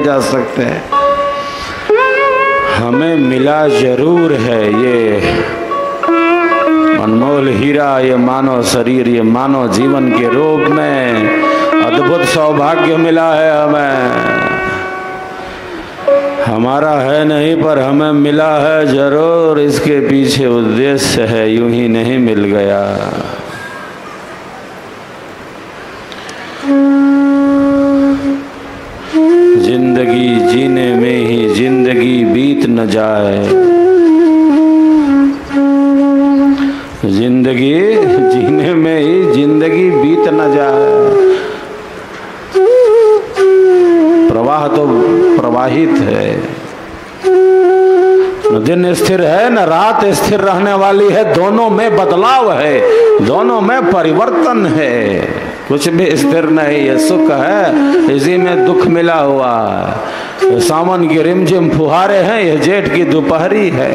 जा सकते हैं। हमें मिला जरूर है ये अनमोल हीरा, ये मानव शरीर, ये मानव जीवन के रूप में अद्भुत सौभाग्य मिला है हमें। हमारा है नहीं पर हमें मिला है जरूर, इसके पीछे उद्देश्य है, यूं ही नहीं मिल गया। जिंदगी जीने में ही जिंदगी बीत न जाए, जिंदगी जीने में ही जिंदगी बीत न जाए। प्रवाह तो प्रवाहित है, न दिन स्थिर है न रात स्थिर रहने वाली है, दोनों में बदलाव है, दोनों में परिवर्तन है, कुछ भी स्थिर नहीं। ये सुख है, इसी में दुख मिला हुआ है। सावन की रिमझिम फुहारे हैं, यह जेठ की दोपहरी है,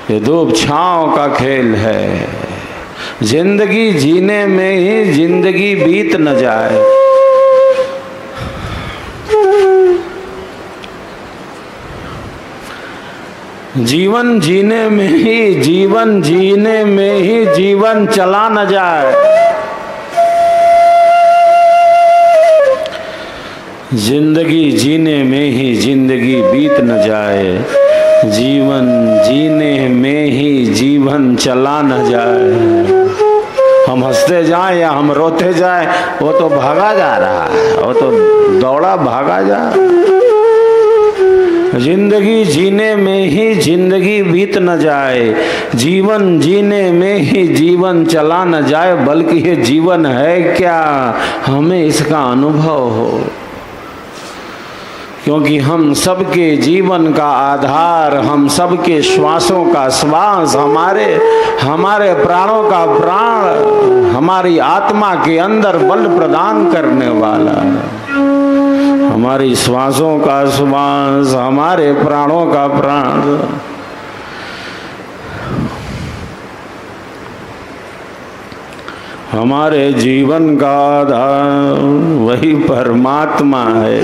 ये धूप छांव का खेल है। जिंदगी जीने में ही जिंदगी बीत न जाए। जीवन जीने में ही जीवन जीने में ही जीवन चला न जाए। जिंदगी जीने में ही जिंदगी बीत न जाए, जीवन जीने में ही जीवन चला न जाए। हम हंसते जाएं या हम रोते जाएं, वो तो भागा जा रहा है, वो तो दौड़ा भागा जा रहा है। जिंदगी जीने में ही जिंदगी बीत न जाए, जीवन जीने में ही जीवन चला न जाए, बल्कि ये जीवन है क्या, हमें इसका अनुभव हो। क्योंकि हम सबके जीवन का आधार, हम सबके श्वासों का श्वास, हमारे प्राणों का प्राण, हमारी आत्मा के अंदर बल प्रदान करने वाला है। हमारी श्वासों का श्वास, हमारे प्राणों का प्राण, हमारे जीवन का आधार वही परमात्मा है।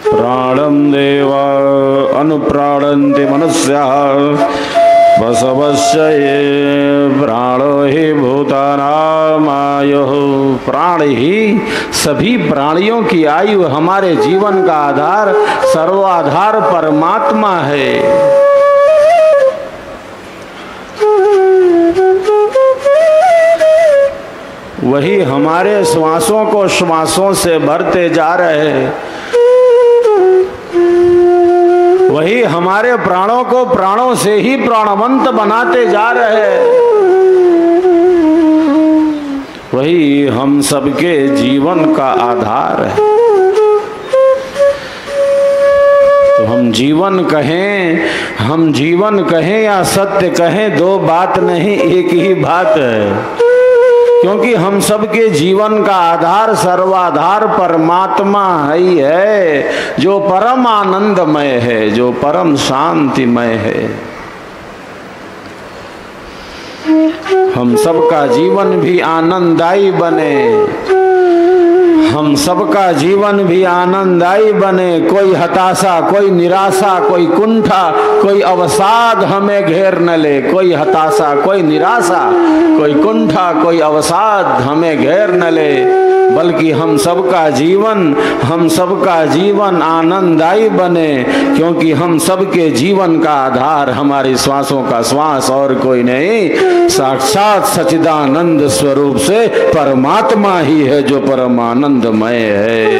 प्राणं देवा अनुप्राणन्ति मनुष्याः बसवस्य ये प्राणो ही भूतानामायुः। प्राण ही सभी प्राणियों की आयु, हमारे जीवन का आधार, सर्वाधार परमात्मा है। वही हमारे श्वासों को श्वासों से भरते जा रहे हैं, वही हमारे प्राणों को प्राणों से ही प्राणवंत बनाते जा रहे हैं, वही हम सबके जीवन का आधार है। तो हम जीवन कहें या सत्य कहें, दो बात नहीं, एक ही बात है। क्योंकि हम सबके जीवन का आधार, सर्वाधार परमात्मा ही है, जो परम आनंदमय है, जो परम शांतिमय है। हम सबका जीवन भी आनंददायी बने, हम सबका जीवन भी आनंददायी बने। कोई हताशा, कोई निराशा, कोई कुंठा, कोई अवसाद हमें घेर न ले। कोई हताशा, कोई निराशा, कोई कुंठा, कोई अवसाद हमें घेर न ले, बल्कि हम सबका जीवन आनंददायी बने। क्योंकि हम सबके जीवन का आधार हमारी श्वासों का श्वास और कोई नहीं, साक्षात सच्चिदानंद स्वरूप से परमात्मा ही है, जो परम आनंदमय है,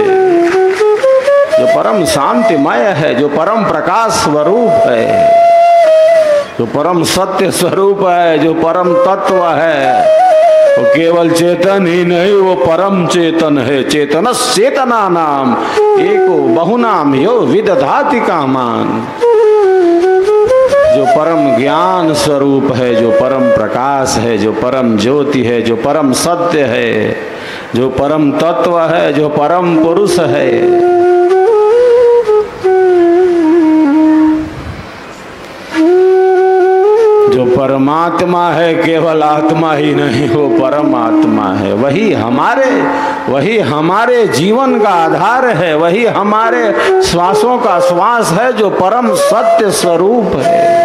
जो परम शांतिमय है, जो परम प्रकाश स्वरूप है, जो परम सत्य स्वरूप है, जो परम तत्व है। वो केवल चेतन ही नहीं, वो परम चेतन है। चेतना नाम एको बहुनाम यो विदधाति कामान। जो परम ज्ञान स्वरूप है, जो परम प्रकाश है, जो परम ज्योति है, जो परम सत्य है, जो परम तत्व है, जो परम पुरुष है। जो परमात्मा है, केवल आत्मा ही नहीं, वो परमात्मा है। वही हमारे जीवन का आधार है, वही हमारे श्वासों का श्वास है, जो परम सत्य स्वरूप है,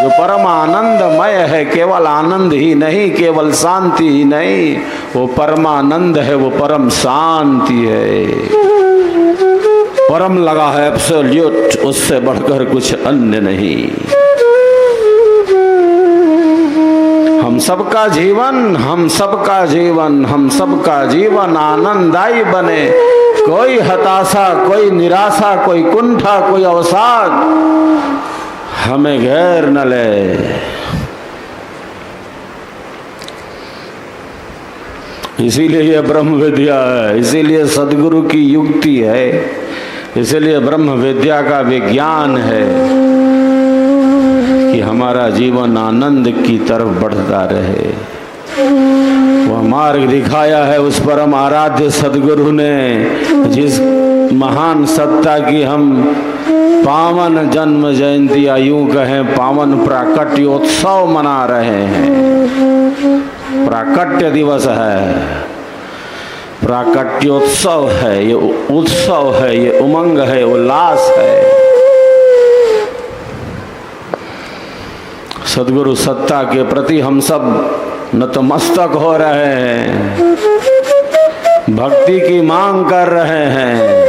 जो परम आनंदमय है। केवल आनंद ही नहीं, केवल शांति ही नहीं, वो परमानंद है, वो परम शांति है। परम लगा है एब्सोल्यूट, उससे बढ़कर कुछ अन्य नहीं। हम सबका जीवन आनंददायी बने। कोई हताशा, कोई निराशा, कोई कुंठा, कोई अवसाद हमें घेर न ले। इसीलिए ये ब्रह्म विद्या है, इसीलिए सदगुरु की युक्ति है, इसीलिए ब्रह्म विद्या का विज्ञान है कि हमारा जीवन आनंद की तरफ बढ़ता रहे। वह मार्ग दिखाया है उस परम आराध्य सदगुरु ने, जिस महान सत्ता की हम पावन जन्म जयंती, यूं कहें पावन प्राकट्योत्सव मना रहे हैं। प्राकट्य दिवस है, प्राकट्योत्सव है, ये उत्सव है, ये उमंग है, उल्लास है। सद्गुरु सत्ता के प्रति हम सब नतमस्तक हो रहे हैं, भक्ति की मांग कर रहे हैं।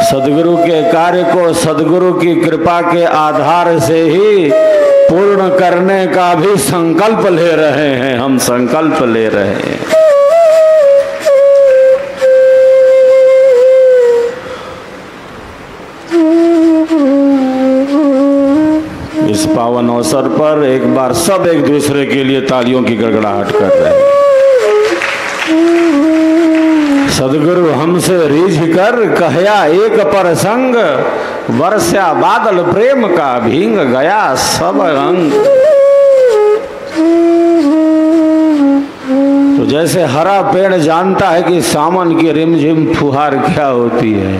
सद्गुरु के कार्य को सद्गुरु की कृपा के आधार से ही पूर्ण करने का भी संकल्प ले रहे हैं, हम संकल्प ले रहे हैं। इस पावन अवसर पर एक बार सब एक दूसरे के लिए तालियों की गड़गड़ाहट कर रहे हैं। सदगुरु हमसे रीझ कर कहया एक प्रसंग, वर्षा बादल प्रेम का भींग गया सब अंग। तो जैसे हरा पेड़ जानता है कि सावन की रिमझिम फुहार क्या होती है,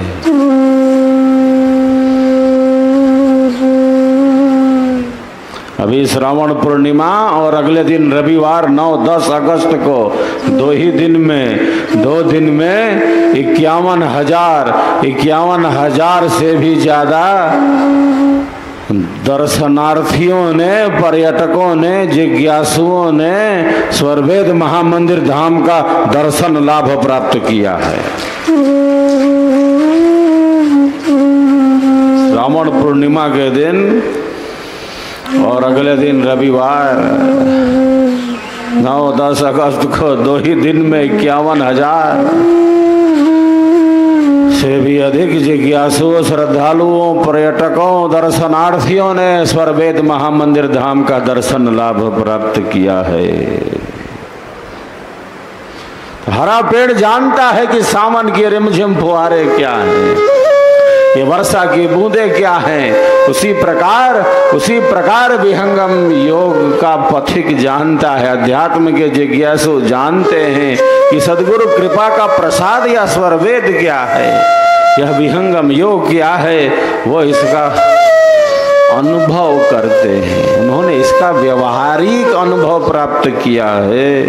अभी श्रावण पूर्णिमा और अगले दिन रविवार 9-10 अगस्त को दो दिन में 51,000 से भी ज्यादा दर्शनार्थियों ने, पर्यटकों ने, जिज्ञासुओं ने स्वर्वेद महामंदिर धाम का दर्शन लाभ प्राप्त किया है। श्रावण पूर्णिमा के दिन और अगले दिन रविवार 9-10 अगस्त को 2 ही दिन में 51,000 से भी अधिक जिज्ञासुओं, श्रद्धालुओं, पर्यटकों, दर्शनार्थियों ने स्वर्वेद महामंदिर धाम का दर्शन लाभ प्राप्त किया है। हरा पेड़ जानता है कि सावन की रिमझिम फुहारे क्या हैं, ये वर्षा की बूंदें क्या हैं। उसी प्रकार विहंगम योग का पथिक जानता है, अध्यात्म के जिज्ञासु जानते हैं कि सद्गुरु कृपा का प्रसाद या स्वरवेद क्या है, यह विहंगम योग क्या है, वो इसका अनुभव करते हैं। उन्होंने इसका व्यवहारिक अनुभव प्राप्त किया है।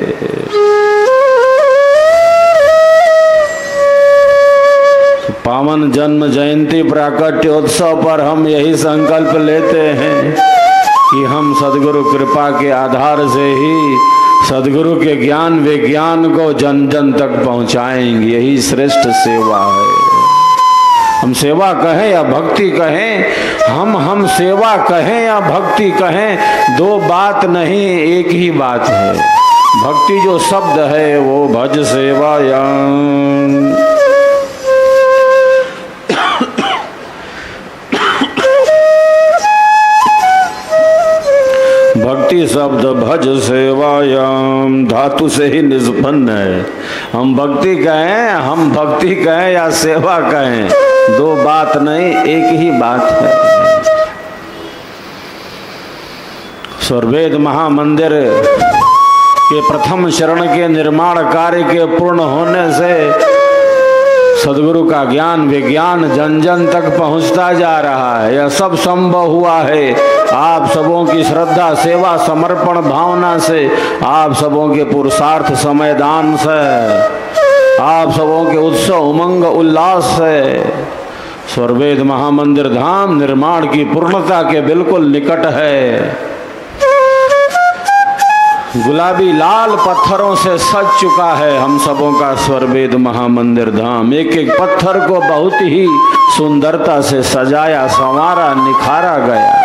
पावन जन्म जयंती प्राकट्योत्सव पर हम यही संकल्प लेते हैं कि हम सद्गुरु कृपा के आधार से ही सद्गुरु के ज्ञान विज्ञान को जन जन तक पहुंचाएंगे। यही श्रेष्ठ सेवा है। हम सेवा कहें या भक्ति कहें, हम सेवा कहें या भक्ति कहें, दो बात नहीं, एक ही बात है। भक्ति जो शब्द है वो भज सेवायां, भक्ति शब्द भज सेवायाम धातु से ही निष्पन्न है। हम भक्ति कहें या सेवा कहें, दो बात नहीं, एक ही बात है। स्वर्वेद महामंदिर के प्रथम चरण के निर्माण कार्य के पूर्ण होने से सदगुरु का ज्ञान विज्ञान जन जन तक पहुंचता जा रहा है। यह सब संभव हुआ है आप सबों की श्रद्धा सेवा समर्पण भावना से, आप सबों के पुरुषार्थ समयदान से, आप सबों के उत्सव उमंग उल्लास से। स्वर्वेद महामंदिर धाम निर्माण की पूर्णता के बिल्कुल निकट है। गुलाबी लाल पत्थरों से सज चुका है हम सबों का स्वर्वेद महामंदिर धाम। एक एक पत्थर को बहुत ही सुंदरता से सजाया संवारा निखारा गया।